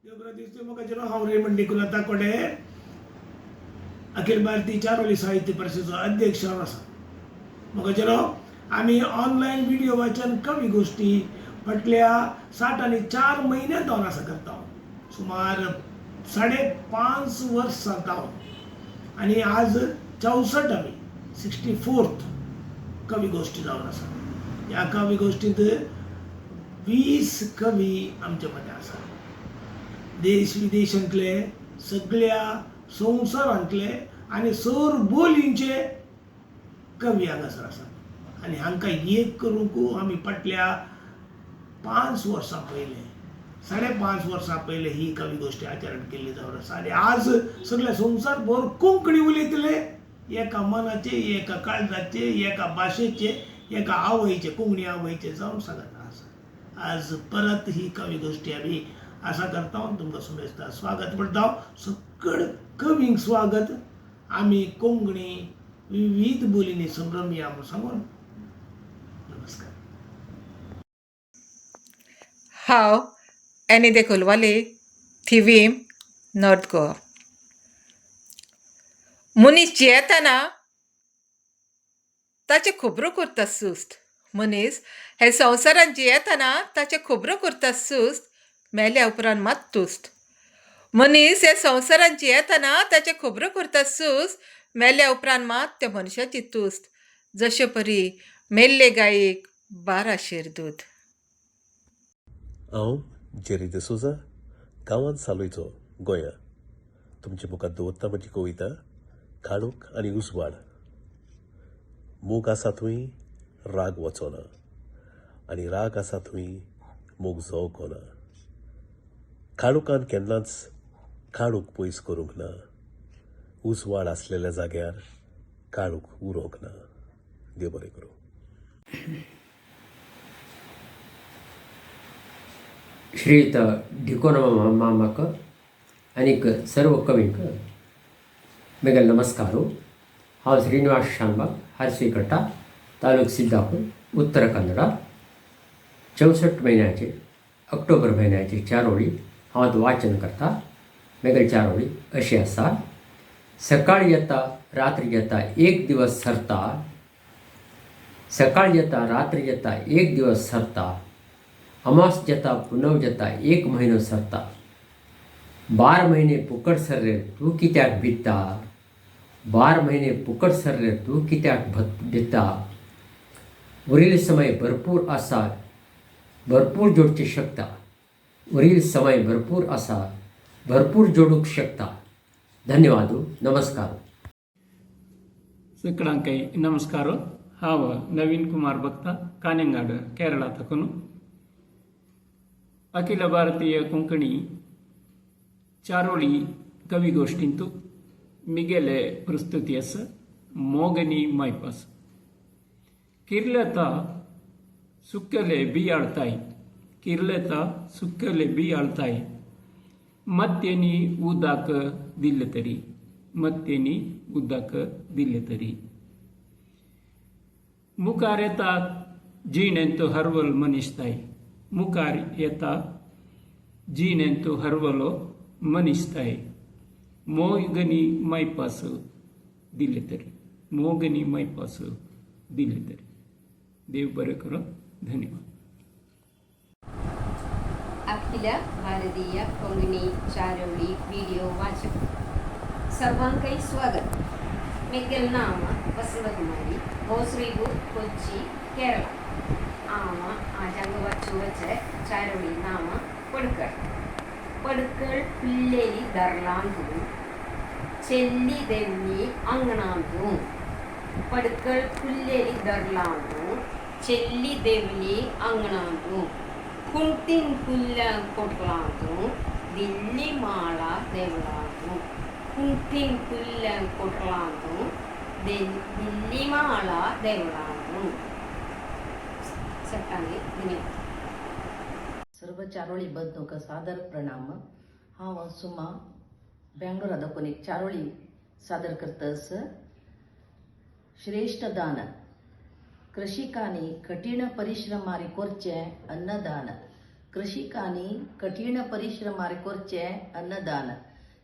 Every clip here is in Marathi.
दिसते मग हांव रेमंड डिकुलता कोडे अखिल भारतीय चारोली साहित्य परिषदेचो अध्यक्ष आसा. मग आम्ही ऑनलाईन व्हिडिओ वाचन कवी गोष्टी फाटल्या 60 आणि 4 महिन्यांत असं करता सुमार 5.5 वर्ष जाता आणि आज 64वी 64th कवी गोष्टी जावन आसा. या कवी गोष्टींत 20 कवी आमच्या मध्ये आसा. देश विदेशांतले सगळ्या संवसारांतले आणि सर बोलींचे कवी हांगासर आसात आणि हांकां एक करूंक आमी फाटल्या 5 वर्सां पयले 5.5 वर्सां पयले ही कवी गोष्टी आचरण केल्ली जावन आसा. आणि आज सगळे संवसारभर कोंकणी उलयतले एका मनाचे एका काळजाचे एका भाशेचे एका आवयचे कोंकणी आवयचे जावन सांगत आसा. आज परत ही कवी गोष्टी आमी आशा करता तुमकां सुमेस्ता स्वागत करता. सकळ कवींक स्वागत. आमी कोंकणी विविध बोलींनी संभ्रम या सांगून नमस्कार. हांव एनी देकोलवाले थिवीम नॉर्थ गोवा. मनीस जियेतना ताचे खबरो करता सुस्त. मनीस हे संवसारांत जियेतना ताचे खबरो करता सुस्त. मेल्या उपरांत मात तुस्त. मनीस हे संवसारांत जियेतना ताचे खबरो करता सुस्त. मेल्या उपरांत मात त्या मनशाची तुस्त. जशे परी मेल्ले गायेक 12 शेर दूद. हांव जेरी डिसोजा गांवांत सालोयचो गोंया. तुमचे मुखार दवरता म्हजी कविता काणूक आनी उसवाड. मोग आसा थंय राग वचना आनी राग आसा थंय मोग जळकोना. काणूकान केन्नाच काणूक पयस करूंक ना. उसवाड आसलेल्या जाग्यार काणूक उरोंक ना. देव बरें करूं. श्रीयुत डिकोन मामाक आनीक सर्व कवींक मेगल नमस्कारू. हांव श्रीनिवास शानबाग हारसीकट्टा तालूक सिद्धापूर उत्तर कन्नडा. 64 म्हयन्याचे ऑक्टोबर म्हयन्याचे 4 ओळी हांव वाचन करता. मेगल 4 ओळी अशी आसा. सकाळ येता रात्री येता एक दिवस सरता. सकाळ येता रात्री येता एक दिवस सरता. अमास येता पुनव येता 1 म्हयनो सरता. 12 म्हयने फुकट सर्रे तूं कित्याक भिता. 12 म्हयने फुकट सर्रे तूं कित्याक भिता. उरील समय भरपूर आसा भरपूर जोडचे शकता. उरील समय भरपूर आसा भरपूर जोडूंक शकता. धन्यवाद. नमस्कार. सकळांकೈ नमस्कार. हांव नवीन कुमार भक्ता कानेंगाड केरळा तकून अखिल भारतीय कोंकणी चारोळी कवी गोष्टींतू मिगेले प्रस्तुती आसा. मोगनी मैपास. किर्लेता सुक्कले बी आळताय. किर्लेता सुक्कले बी आळताय. मत्तेनी उदाक दिल्ले तरी. मत्तेनी उदाक दिल्ले तरी. मुखार येता जिणेंतो हरवल मनीसताय. मुखार येता जिणेंतो हरवलो मनीसताय. मोगनी मैपास दिल्ले तरी. मोगनी मैपास दिल्ले तरी. देव बरें करो. धन्यवाद. अखिल भारतीय कोंकणी चारोळी व्हिडिओ वाचक सर्वांकೈ स्वागत. मेगल नाम वसंतकुमारी भोसरीबूर कोच्चि केरला. आम आजंग वच्चू वच्चे चारोळी नाम पडकळ. पडकळ पिल्लेली दरलांतू చెల్లి దెవ్వి అంగనాంతు. పడుకల్ పుల్లెలి దర్లాంతు చెల్లి దెవ్వి అంగనాంతు. కుంటిన్ పుల్ల కొట్లాంతు దిల్లి మాళ దేవలాంతు. కుంటిన్ పుల్ల కొట్లాంతు दिल्ली माळा देवळांतू. सट्टांनी धन्यवाद. सर्व चारोळी बंधूक सादर प्रणाम. हांव सुमा बेंगलोर दाखून एक चारोळी सादर करतस. श्रेष्ठ दान कृषिकांनी कठीण परिश्रमारी कोरचे अन्नदान. कृषिकांनी कठीण परिश्रमार करचे अन्नदान,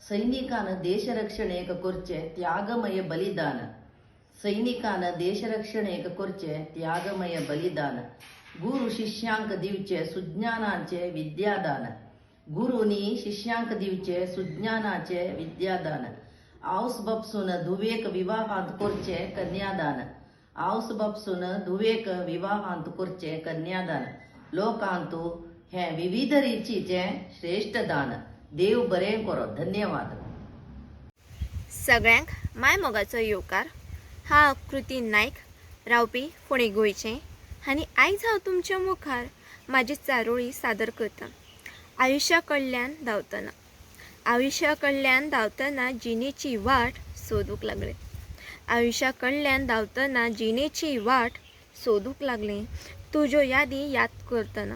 सैनिकान देश रक्षणेक करचे त्यागमय बलिदान, सैनिकान देश रक्षणेक करचे त्यागमय बलिदान, गुरु शिष्यांक दिवचे सुज्ञानाचे विद्यादान, गुरुनी शिष्यांक दिवचे सुज्ञानाचे विद्यादान, आऊस बापसून धुवेक विवाहांत करचे कन्यादान, आऊस बापसून धुवेक विवाहांत करचे कन्यादान, लोकांतू हे विविध रितीचे श्रेष्ठ दान. देव बरें करो. धन्यवाद. सगळ्यांक माय मोगाचो येवकार. हांव कृती नायक, रावपी फोंडे गोंयचें, आनी आयज हांव तुमच्या मुखार म्हाजी चारोळी सादर करतां. आयुश्या कडल्यान धांवतना जिणेची वाट सोदूंक लागलें. आयुश्या कडल्यान धांवतना जिणेची वाट सोदूंक लागलें. तुज्यो यादी याद करतना,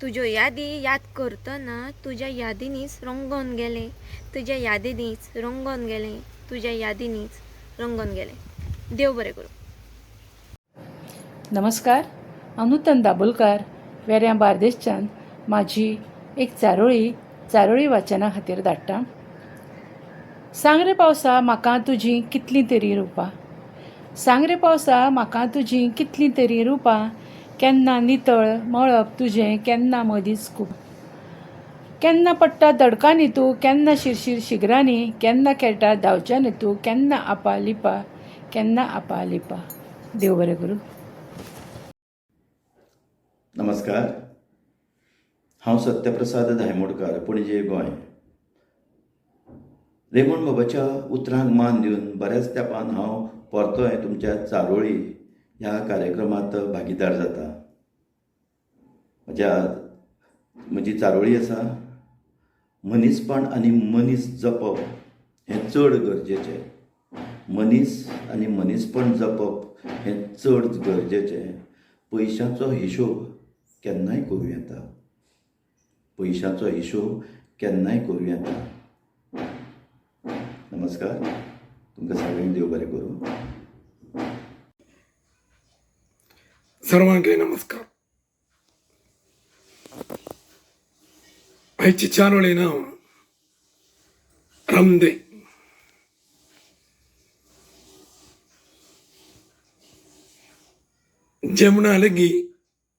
तुज्यो यादी याद करतना तुज्या यादींनीच रंगोन गेलें, तुज्या यादींनीच रंगोन गेलें, तुज्या यादींनीच रंगोन गेलें. देव बरें करूं. नमस्कार, हांव नूतन दाबोलकार वेऱ्यां बार्देसच्यान म्हाजी एक चारोळी वाचना खातीर धाडटां. सांग रे पावसा म्हाका तुजीं कितलीं तरी रुपां, सांग रे पावसा म्हाका तुजीं कितलीं तरी रुपां, केन्ना नितळ मळब तुजें केन्ना मदींच खूब, केन्ना पडटा दडकांनी तूं केन्ना शिरशीर शिगरांनी, केन्ना खेळटा धांवच्यांनी तूं केन्ना आपा लिपा, केन्ना आपा लिपा. देव बरें करूं. नमस्कार, हांव सत्यप्रसाद धायमोडकार, पणजे गोंय. रेमोंड बाबाच्या उतरांक मान दिवन बऱ्याच तेंपान हांव परतोय तुमच्या चारोळी ह्या कार्यक्रमांत भागीदार जाता. म्हजी चारोळी आसा, मनीसपण आनी मनीस जपप हें चड गरजेचें. मनीस आनी मनीसपण जपप हें चड गरजेचें. पयशांचो हिशोब केन्नाय करूं येता, पयशांचो हिशोब केन्नाय करूं येता. नमस्कार, तुमकां सगळ्यांक देव बरें करूं. सर्वांके नमस्कार. आयची चारोळी नांव रामदे. जमुना लगी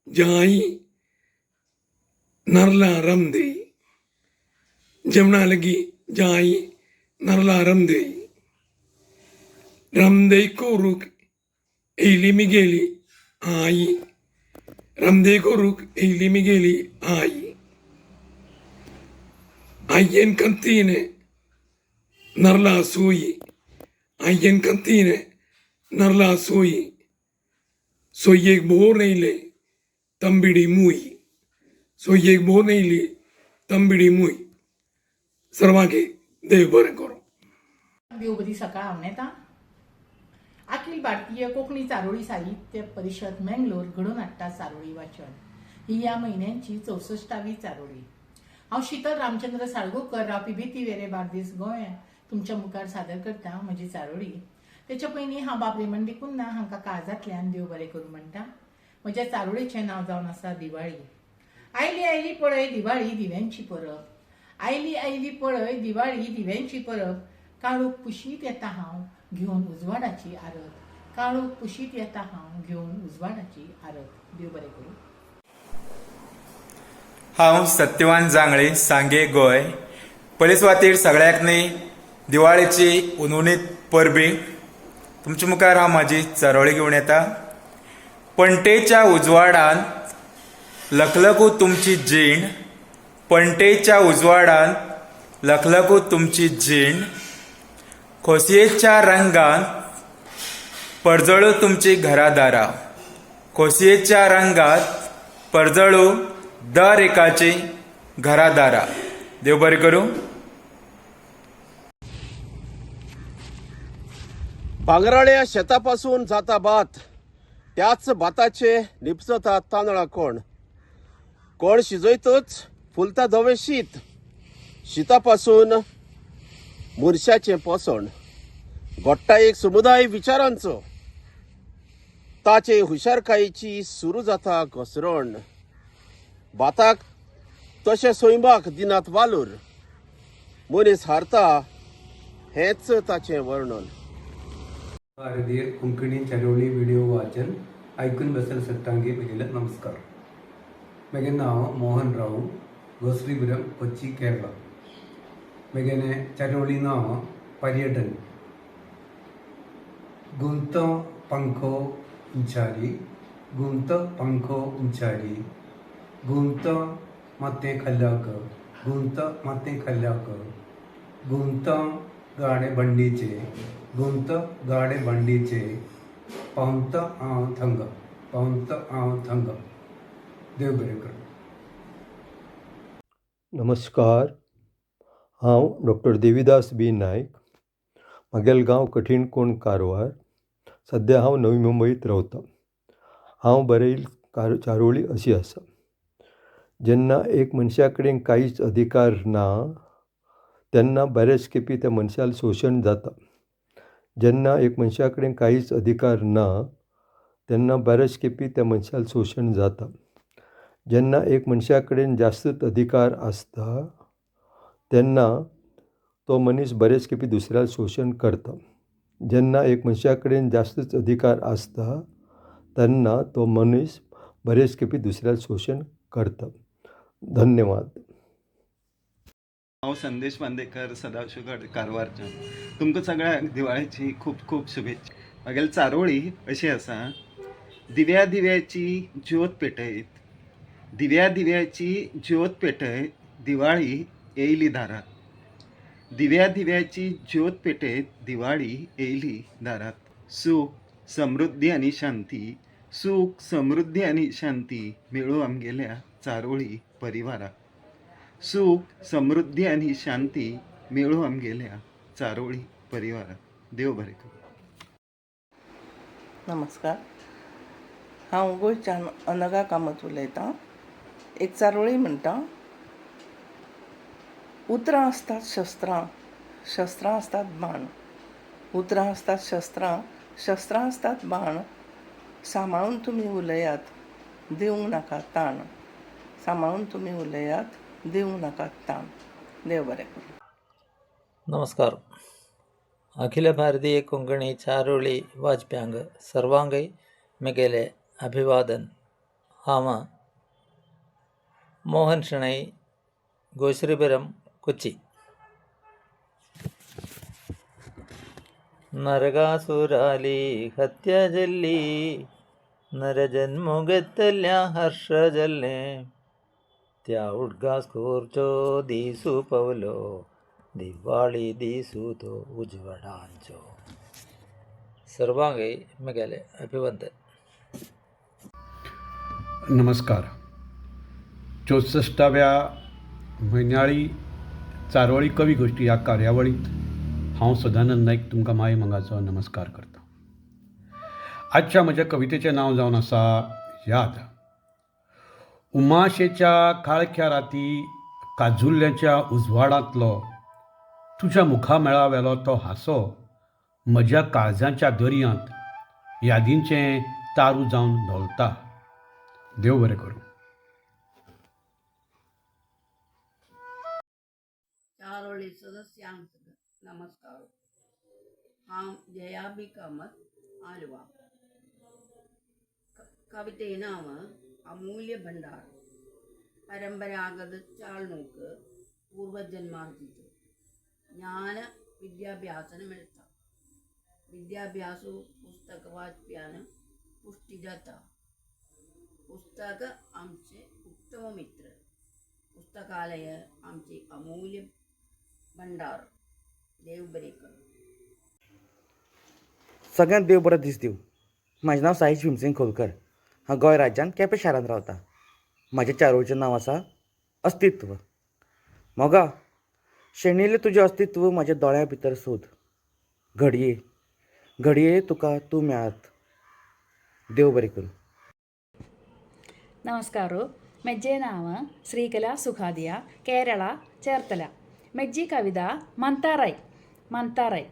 जाई नरला रामदे, जमुना लगी जाई नरला रामदे, रामदे को रुक एली मी गेली आई, रामदे को रुक एली मी गेली आई. आय्यन कंतीने नरला सोई, आय्यन कंतीने नरला सोई, सोयेक बोर नेले तंबिडी मुई, सोयेक बोर नेली तंबिडी मुई. सर्वांगे देव बरें करूं. देव बरी सकाळ हांव येता. अखिल भारतीय कोंकणी चारोळी साहित्य परिशद मंगलोर घडोवन हाडटा चारोळी वाचन. ही ह्या म्हयन्याची 64वी चारोळी. हांव शीतल रामचंद्र साळगोकर, रावपी बेती वेरे बार्देस गोंय, तुमच्या मुखार सादर करता म्हजी चारोळी. तेच्या पयलीं हांव बाब रेमंड कुन्ना हांकां काळजांतल्यान देव बरें करूं म्हणटा. म्हज्या चारोळेचें नांव जावन आसा दिवाळी. आयली आयली पळय दिवाळी दिव्यांची परब, आयली आयली पळय दिवाळी दिव्यांची परब, काळोख पुशीत येता हांव घेवन उजवाडाची आरत, काळोख पुशीत येता हांव घेवन उजवाडाची आरत. देव बरें करूं. हांव सत्यवान जांगळे, सांगे गोंय. पयले सुवातेर सगळ्याक न्ही दिवाळेची उनुनीत परबी. तुमच्या मुखार हांव म्हाजी चारोळी घेवन येता. पणटेच्या उजवाडान लखलखू तुमची जीण, पणटेच्या उजवाडान लखलखू तुमची जीण, खोसयेच्या रंगान पडजळू तुमची घरादारां, खोसयेच्या रंगात पडजळू दर एकाची घरादारां. देव बरें करूं. भांगराळ्या शेतापासून जाता भात, त्याच भाताचे निपसता तांदळां कोण, कोण शिजयतच फुलता धवे शीत, शीतापासून मुर्शाचें पोसण, घोट्टा एक समुदाय विचारांचो, ताचे हुशारकायेची सुरू जाता घसरण. भाताक तशें सैमाक दिनात वालोर. मनीस हारता हेच ताचें वर्णन. भारतीय कोंकणी चारोळी व्हिडिओ वाचन ऐकून बसल सट्टांगे म्हगेले नमस्कार. म्हगे नांव मोहन राव, गोश्रीपुरम, कोची, केरळा. म्हगेले चारोळी नांव पर्यटन. गुंत पंखो उंचारी, गुंत पंखो उंचारी, गुंत माते खल्ल्याक, गुंत माते खल्ल्याक, गुंत गाडे बंडीचे, गुंत गाडे बंडीचे, पावंत हांव थंग, पावंत हांव थंग. देव बरें करूं. नमस्कार, हांव डॉक्टर देविदास बी नायक. म्हागेल गांव कठीण कोण कारवार. सद्या हांव नवी मुंबईत रावतां. हांव बरयल चारोळी अशी आसा. जेन्ना एक मनशा कडेन कांयच अधिकार ना तेन्ना बरेच खेपी त्या मनशाल शोशण जाता. जेन्ना एक मनशा कडेन कांयच अधिकार ना तेन्ना बरेच खेपी त्या मनशाल शोशण जाता. जेन्ना एक मनशा कडेन जास्तच अधिकार आसता तेन्ना तो मनीस बरेच खेपी दुसऱ्याल शोशण करता. जेन्ना एक मनशा कडेन जास्तच अधिकार आसता तेन्ना तो मनीस बरेच खेपी दुसऱ्याल शोशण करता. धन्यवाद. हांव संदेश बांदेकर, सदाशिवगड, कारवारच्यान. तुमकां सगळ्यांक दिवाळेची खूब खूब शुभेच्छा. म्हागेली चारोळी अशी आसा. दिव्या दिव्याची ज्योत पेटयत, दिव्या दिव्याची ज्योत पेटयत, दिवाळी येयली दारात. दिव्या दिव्याची ज्योत पेटयत, दिवाळी येयली दारात. सुख, समृद्धी आनी शांती, सुख, समृद्धी आनी शांती मेळो आमगेल्या चारोळी परिवाराक. सुख, समृद्धी आनी शांती मेळो आमगेल्या चारोळी परिवाराक. देव बरें करूं. नमस्कार, हांव गोंयच्यान अनघा कामत उलयतां. एक चारोळी म्हणटा. उतरां आसतात शस्त्रां, शस्त्रां आसतात बाण. उतरां आसतात शस्त्रां, शस्त्रां आसतात बाण. सांबाळून तुमी उलयात, दिवंक नाका ताण. सांबाळून तुमी उलयात, दिवंक नाका ताण. देव बरें करूं. नमस्कार. अखिल भारतीय कोंकणी चारोळी वाचप्यांक सर्वांगय म्हगेले अभिवादन. हांव मोहन शणै, गोश्रीपुरम, कोची. नरकासुराली हत्या जल्ली, नरजन्मुगतल्या हर्ष जल्ले. त्या उडगासखोरचो दिसू पवलो, दिवाळी दिसू तो उजवाडांचो. सर्वांगय म्हगेले अभिवंदन. नमस्कार. 64व्या म्हयन्याळी चारोळी कवी गोश्टी ह्या कार्यावळींत हांव सदानंद नायक तुमकां माय मंगाचो नमस्कार करतां. आजच्या म्हज्या कवितेचें नांव जावन आसा याद. उमाशेच्या काळख्या राती, काजुल्ल्याच्या उजवाडांतलो तुज्या मुखा मेळावेलो तो हांसो म्हज्या काळजांच्या दर्यांत यादींचें तारू जावन धोलता. देव बरें करूं. चारोळी सदस्यांक नमस्कार. हांव जया बी कामत, आलवा. कविते नांव अमूल्य भंडार. परंपरागत चालणूक पूर्वजन्मांतीचो. ज्ञान विद्याभ्यासान मेळटा. विद्याभ्यासू पुस्तक वाचप्यान पुष्टी जाता. पुस्तक आमचे उत्तम मित्र. पुस्तकालय आमचे अमूल्य भंडार. देव बरें करूं. सगळ्यांत देव बरो दीस दिवं. म्हाजें नांव साईश भीमसिंग खोलकर. हांव गोंय राज्यांत केपें शारांत रावतां. म्हाज्या चारोळीचें नांव आसा अस्तित्व. मोगा शेणिल्लें तुजें अस्तित्व म्हाज्या दोळ्यां भितर सोद. घडये घडये तुका तूं मेळत. देव बरें करूं. नमस्कार. मेज्जें नांव श्रीकला सुखादिया, केरळा, चेर्तല. मेज्जी कविता मंताराई. मंताराई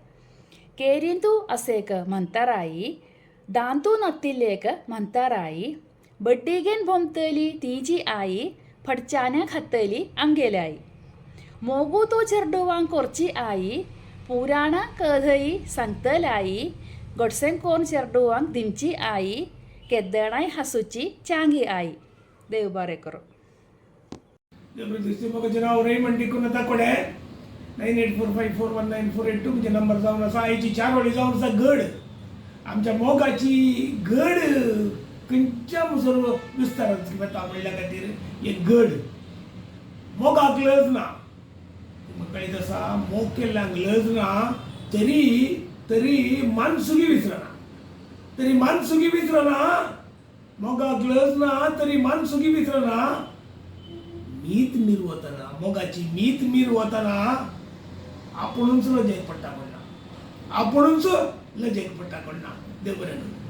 ಕೇರಿಂತೂ ಅಸೇಕ ಮಂತರಾಯಿ, ದಾಂತೂ ನತ್ತಿಲ್ಲೇಕ ಮಂತರಾಯಿ, ಬಡ್ಡಿಗೆನ್ ಬೊಂತಲಿ ತೀಜಿ ಆಯಿ, फडच्यान्या खातली आमगेले आई मोगू तो चेरडोवांक कोरची आई पुराणा कधई सांगतलाई गोडसें कोण चेरडोवांक दिमची आई केद्दणाय हासूची चांगी आई देव बरें करो. जबरदस्ती म्हाका नांव रेमंड डिकून आतां कोडे 9845419482 म्हणजे नंबर जावन आसा. आईची चारोळी जावन आसा गड. आमच्या मोगाची गड खंयच्या मुसर विस्तारांत वता म्हणल्या खातीर एक गड. मोगाक लज ना. म्हाका कळीत आसा मोग केल्ल्यांक लज ना तरी मानसुगी विसरना. मोगाक लज ना तरी मानसुगी विसरना. मीत मीर वतना मोगाची मीत मीर वतना आपुणूच लजेक पडटा म्हणना. देव बरें करूं.